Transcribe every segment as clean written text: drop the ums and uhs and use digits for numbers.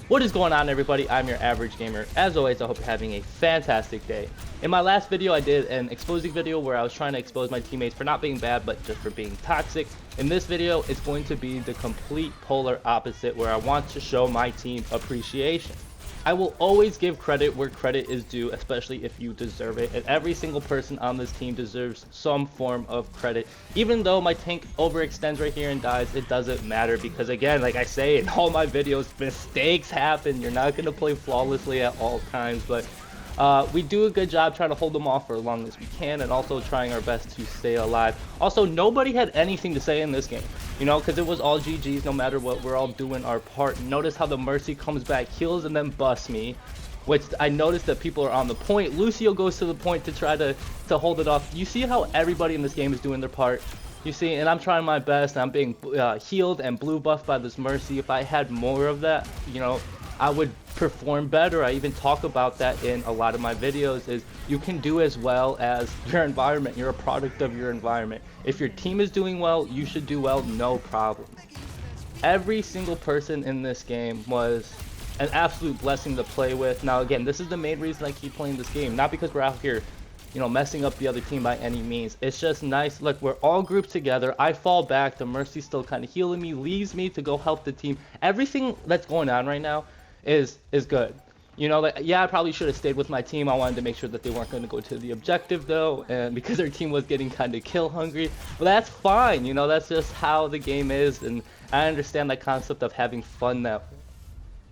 What is going on, everybody? I'm your average gamer. As always, I hope you're having a fantastic day. In my last video, I did an exposing video where I was trying to expose my teammates for not being bad, but just for being toxic. In this video, it's going to be the complete polar opposite, where I want to show my team appreciation. I will always give credit where credit is due, especially if you deserve it, and every single person on this team deserves some form of credit. Even though my tank overextends right here and dies, it doesn't matter, because again, like I say in all my videos, mistakes happen. You're not going to play flawlessly at all times, but we do a good job trying to hold them off for as long as we can, and also trying our best to stay alive. Also, nobody had anything to say in this game, you know, because it was all GG's no matter what. We're all doing our part. Notice how the Mercy comes back, heals, and then busts me, which I noticed that people are on the point. Lucio goes to the point to try to hold it off. You see how everybody in this game is doing their part? You see, and I'm trying my best, and I'm being healed and blue buffed by this Mercy. If I had more of that, you know, I would perform better. I even talk about that in a lot of my videos, is you can do as well as your environment. You're a product of your environment. If your team is doing well, you should do well, no problem. Every single person in this game was an absolute blessing to play with. Now again, this is the main reason I keep playing this game, not because we're out here, you know, messing up the other team by any means. It's just nice. Look, we're all grouped together. I fall back, the Mercy's still kind of healing me, leaves me to go help the team. Everything that's going on right now is good. You know, like, yeah, I probably should have stayed with my team. I wanted to make sure that they weren't going to go to the objective though, and because their team was getting kind of kill hungry. But that's fine, you know, that's just how the game is, and I understand that concept of having fun that way.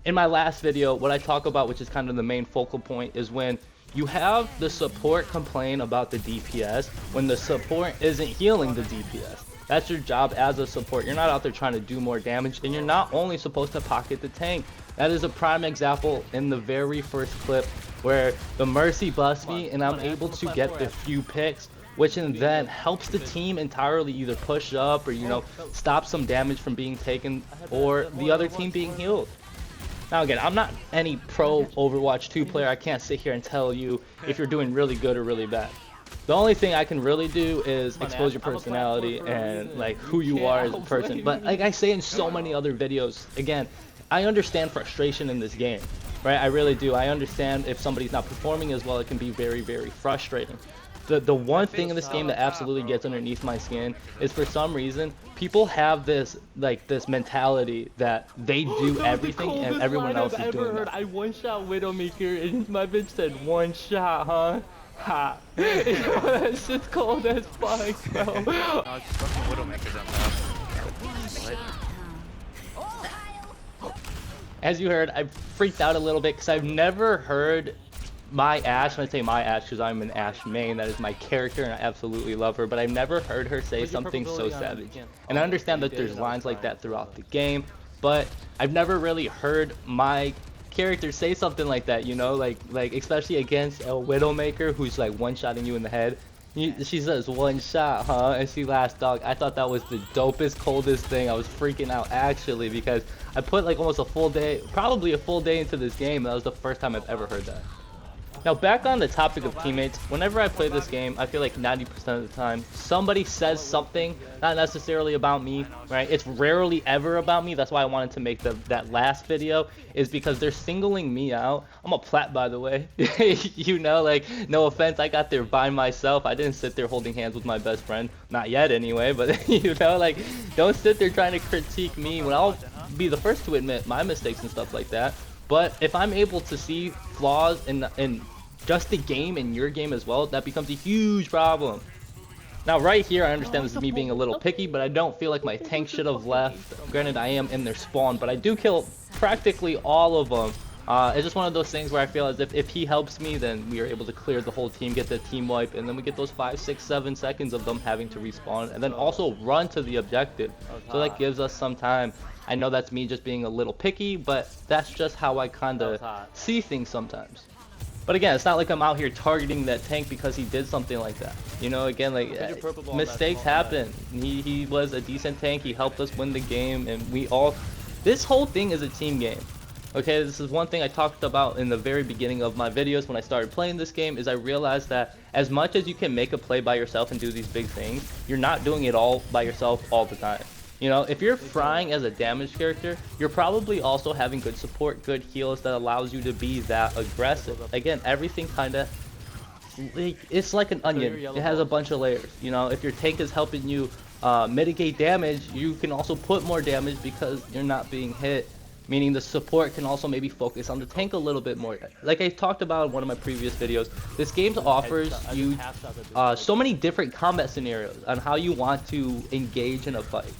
In my last video, what I talk about, which is kind of the main focal point, is when you have the support complain about the DPS when the support isn't healing the DPS. That's your job as a support. You're not out there trying to do more damage, and you're not only supposed to pocket the tank. That is a prime example in the very first clip where the Mercy busts me and I'm able to get the few picks, which then helps the team entirely either push up or, you know, stop some damage from being taken or the other team being healed. Now again, I'm not any pro Overwatch 2 player. I can't sit here and tell you if you're doing really good or really bad. The only thing I can really do is expose your personality and like who you are as a person. But like I say in so many other videos, again, I understand frustration in this game, right? I really do. I understand if somebody's not performing as well, it can be very, very frustrating. The one thing in this game that absolutely gets underneath my skin is, for some reason, people have this mentality that they do everything and everyone else is doing it. I one-shot Widowmaker and my bitch said one shot, huh? Ha. That shit's cold as fuck, bro. No, it's fucking Widowmaker that loud. As you heard, I freaked out a little bit because I've never heard my Ashe, and I say my Ashe because I'm an Ashe main, that is my character and I absolutely love her, but I've never heard her say something so savage. And I understand that there's lines like that throughout the game, but I've never really heard my character say something like that, you know, like especially against a Widowmaker who's like one-shotting you in the head. She says one shot, huh? And she last dog. I thought that was the dopest, coldest thing. I was freaking out actually, because I put like almost a full day, probably a full day into this game. That was the first time I've ever heard that. Now back on the topic of teammates, whenever I play this game, I feel like 90% of the time somebody says something, not necessarily about me, right? It's rarely ever about me. That's why I wanted to make that last video, is because they're singling me out. I'm a Plat, by the way. You know, like, no offense, I got there by myself. I didn't sit there holding hands with my best friend, not yet anyway, but you know, like, don't sit there trying to critique me when I'll be the first to admit my mistakes and stuff like that. But if I'm able to see flaws in just the game and your game as well, that becomes a huge problem. Now right here, I understand this is me being a little picky, but I don't feel like my tank should have left. Granted, I am in their spawn, but I do kill practically all of them. It's just one of those things where I feel as if he helps me, then we are able to clear the whole team, get the team wipe, and then we get those 5, 6, 7 seconds of them having to respawn, and then also run to the objective. So that gives us some time. I know that's me just being a little picky, but that's just how I kind of see things sometimes. But again, it's not like I'm out here targeting that tank because he did something like that. You know, again, like, mistakes happen. He was a decent tank. He helped us win the game, and we all... This whole thing is a team game. Okay, this is one thing I talked about in the very beginning of my videos when I started playing this game, is I realized that as much as you can make a play by yourself and do these big things, you're not doing it all by yourself all the time. You know, if you're frying as a damage character, you're probably also having good support, good heals that allows you to be that aggressive. Again, everything kind of, it's like an onion. It has a bunch of layers. You know, if your tank is helping you mitigate damage, you can also put more damage because you're not being hit. Meaning the support can also maybe focus on the tank a little bit more. Like I talked about in one of my previous videos, this game offers you so many different combat scenarios on how you want to engage in a fight.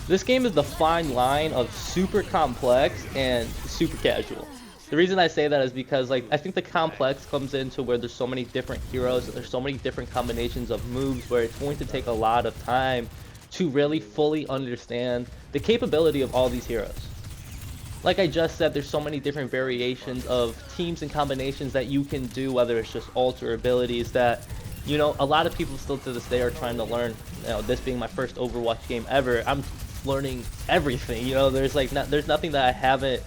This game is the fine line of super complex and super casual. The reason I say that is because, like, I think the complex comes into where there's so many different heroes, there's so many different combinations of moves where it's going to take a lot of time to really fully understand the capability of all these heroes. Like I just said, there's so many different variations of teams and combinations that you can do, whether it's just ult or abilities that, you know, a lot of people still to this day are trying to learn. You know, this being my first Overwatch game ever, I'm learning everything. You know, there's like there's nothing that I haven't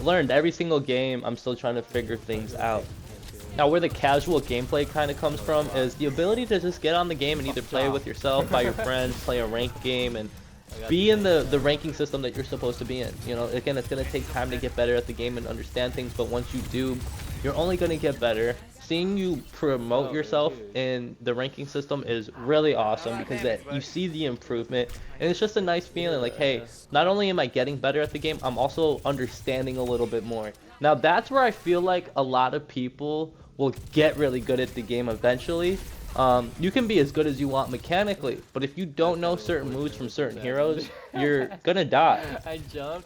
learned. Every single game, I'm still trying to figure things out. Now, where the casual gameplay kind of comes from is the ability to just get on the game and either play with yourself, by your friends, play a ranked game, and be in the ranking system that you're supposed to be in. You know, again, it's going to take time to get better at the game and understand things, but once you do, you're only going to get better. Seeing you promote yourself in the ranking system is really awesome because that you see the improvement, and it's just a nice feeling like, hey, not only am I getting better at the game, I'm also understanding a little bit more. Now that's where I feel like a lot of people will get really good at the game eventually. You can be as good as you want mechanically, but if you don't know certain moves from certain heroes, you're gonna die.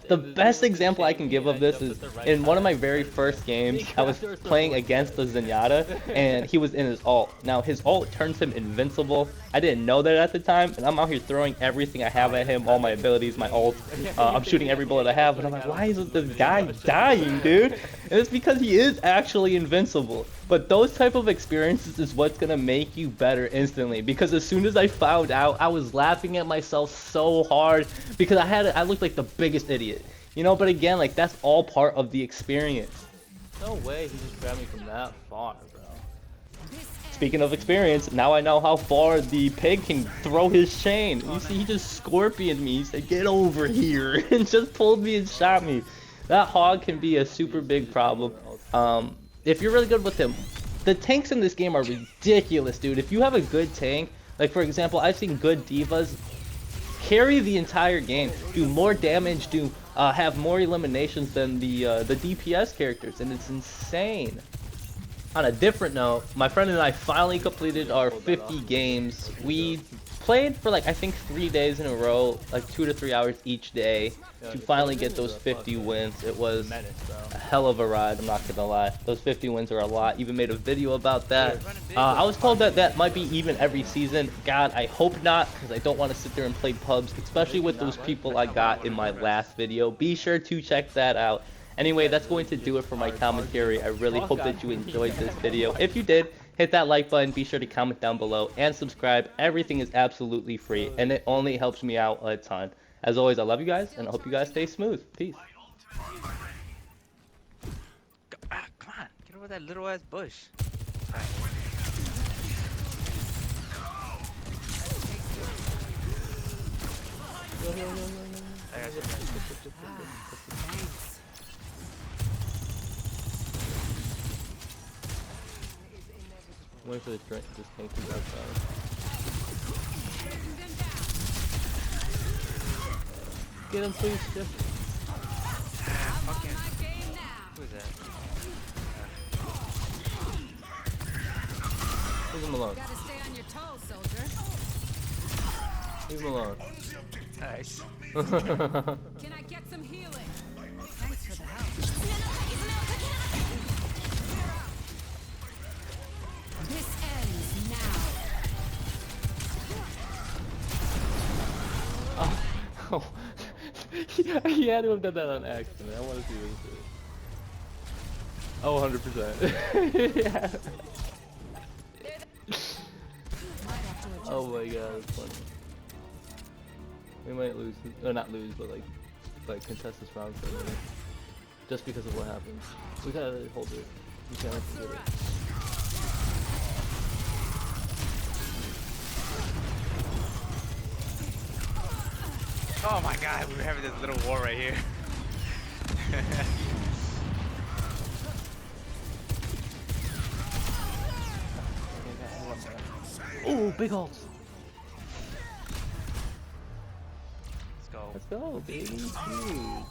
The best example I can give of this is in one of my very first games, I was playing against the Zenyatta, and he was in his ult. Now, his ult turns him invincible. I didn't know that at the time, and I'm out here throwing everything I have at him, all my abilities, my ult. I'm shooting every bullet I have, and I'm like, why isn't this guy dying, dude? And it's because he is actually invincible. But those type of experiences is what's gonna make you better instantly. Because as soon as I found out, I was laughing at myself so hard because I looked like the biggest idiot, you know. But again, like that's all part of the experience. No way he just grabbed me from that far, bro. Speaking of experience, now I know how far the pig can throw his chain. You see, he just scorpioned me. He said, "Get over here," and just pulled me and shot me. That hog can be a super big problem. If you're really good with him, the tanks in this game are ridiculous, dude. If you have a good tank, like for example, I've seen good divas carry the entire game, do more damage, have more eliminations than the DPS characters, and it's insane. On a different note, my friend and I finally completed our 50 games. We played for like I think 3 days in a row, like 2 to 3 hours each day to finally get those 50 wins. It was a hell of a ride, I'm not gonna lie. Those 50 wins are a lot. Even made a video about that. I was told that that might be even every season. God, I hope not, because I don't want to sit there and play pubs, especially with those people I got in my last video. Be sure to check that out. Anyway, that's going to do it for my commentary. I really hope that you enjoyed this video. If you did, hit that like button, be sure to comment down below, and subscribe. Everything is absolutely free, and it only helps me out a ton. As always, I love you guys, and I hope you guys stay smooth. Peace. Come on, get over that little ass bush. Wait for the drink, this tank to go outside. Get him, please, Jeff. Fucking. Who is that? Leave him alone. Gotta stay on your toes, soldier. Leave him alone. Nice. Can I get some healing? Thanks for the help. This ends now. Oh, he had to have done that on accident. I want to see what he did. Oh, 100%. Yeah. Oh my god, that's funny. We might lose, or not lose, but like contest this round for a minute. Just because of what happens. We gotta hold it. We can't forget it. Oh my god, we were having this little war right here. Ooh, big ults. Let's go. Let's go, baby. Huge.